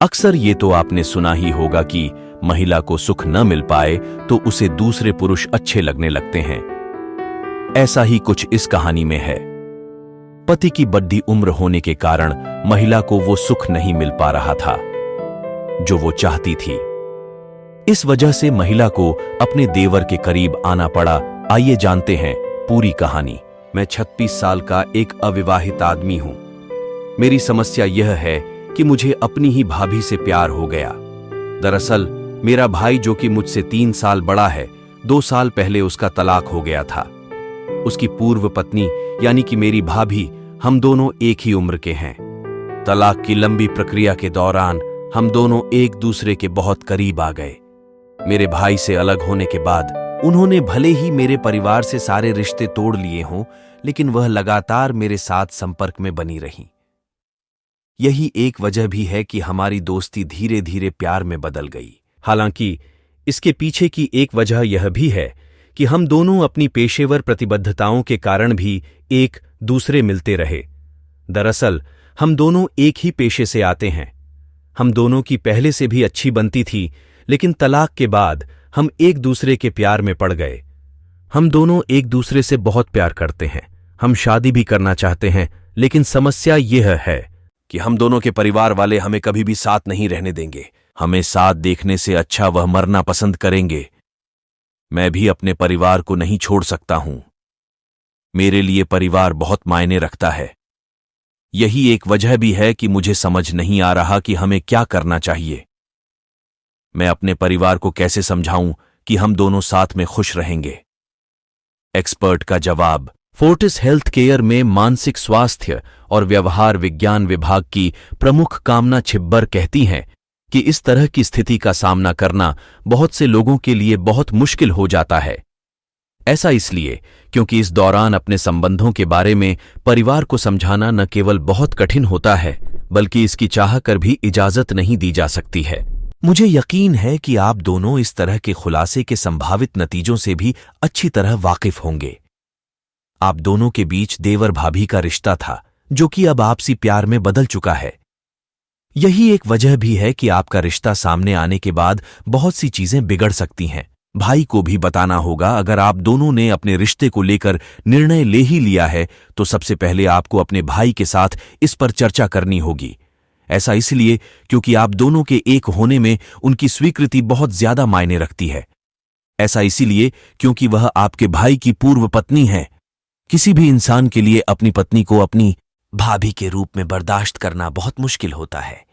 अक्सर ये तो आपने सुना ही होगा कि महिला को सुख न मिल पाए तो उसे दूसरे पुरुष अच्छे लगने लगते हैं। ऐसा ही कुछ इस कहानी में है। पति की बड़ी उम्र होने के कारण महिला को वो सुख नहीं मिल पा रहा था जो वो चाहती थी। इस वजह से महिला को अपने देवर के करीब आना पड़ा। आइए जानते हैं पूरी कहानी। मैं 36 साल का एक अविवाहित आदमी हूं। मेरी समस्या यह है कि मुझे अपनी ही भाभी से प्यार हो गया। दरअसल मेरा भाई जो कि मुझसे 3 साल बड़ा है, 2 साल पहले उसका तलाक हो गया था। उसकी पूर्व पत्नी यानी कि मेरी भाभी, हम दोनों एक ही उम्र के हैं। तलाक की लंबी प्रक्रिया के दौरान हम दोनों एक दूसरे के बहुत करीब आ गए। मेरे भाई से अलग होने के बाद उन्होंने भले ही मेरे परिवार से सारे रिश्ते तोड़ लिए हों, लेकिन वह लगातार मेरे साथ संपर्क में बनी रहीं। यही एक वजह भी है कि हमारी दोस्ती धीरे धीरे प्यार में बदल गई। हालांकि इसके पीछे की एक वजह यह भी है कि हम दोनों अपनी पेशेवर प्रतिबद्धताओं के कारण भी एक दूसरे मिलते रहे। दरअसल हम दोनों एक ही पेशे से आते हैं। हम दोनों की पहले से भी अच्छी बनती थी, लेकिन तलाक के बाद हम एक दूसरे के प्यार में पड़ गए। हम दोनों एक दूसरे से बहुत प्यार करते हैं। हम शादी भी करना चाहते हैं, लेकिन समस्या यह है कि हम दोनों के परिवार वाले हमें कभी भी साथ नहीं रहने देंगे। हमें साथ देखने से अच्छा वह मरना पसंद करेंगे। मैं भी अपने परिवार को नहीं छोड़ सकता हूं। मेरे लिए परिवार बहुत मायने रखता है। यही एक वजह भी है कि मुझे समझ नहीं आ रहा कि हमें क्या करना चाहिए। मैं अपने परिवार को कैसे समझाऊं कि हम दोनों साथ में खुश रहेंगे। एक्सपर्ट का जवाब। फोर्टिस हेल्थ केयर में मानसिक स्वास्थ्य और व्यवहार विज्ञान विभाग की प्रमुख कामना छिब्बर कहती हैं कि इस तरह की स्थिति का सामना करना बहुत से लोगों के लिए बहुत मुश्किल हो जाता है। ऐसा इसलिए क्योंकि इस दौरान अपने संबंधों के बारे में परिवार को समझाना न केवल बहुत कठिन होता है, बल्कि इसकी चाह कर भी इजाजत नहीं दी जा सकती है। मुझे यकीन है कि आप दोनों इस तरह के खुलासे के संभावित नतीजों से भी अच्छी तरह वाकिफ होंगे। आप दोनों के बीच देवर भाभी का रिश्ता था, जो कि अब आपसी प्यार में बदल चुका है। यही एक वजह भी है कि आपका रिश्ता सामने आने के बाद बहुत सी चीजें बिगड़ सकती हैं। भाई को भी बताना होगा। अगर आप दोनों ने अपने रिश्ते को लेकर निर्णय ले ही लिया है, तो सबसे पहले आपको अपने भाई के साथ इस पर चर्चा करनी होगी। ऐसा इसलिए क्योंकि आप दोनों के एक होने में उनकी स्वीकृति बहुत ज्यादा मायने रखती है। ऐसा इसीलिए क्योंकि वह आपके भाई की पूर्व पत्नी है। किसी भी इंसान के लिए अपनी पत्नी को अपनी भाभी के रूप में बर्दाश्त करना बहुत मुश्किल होता है।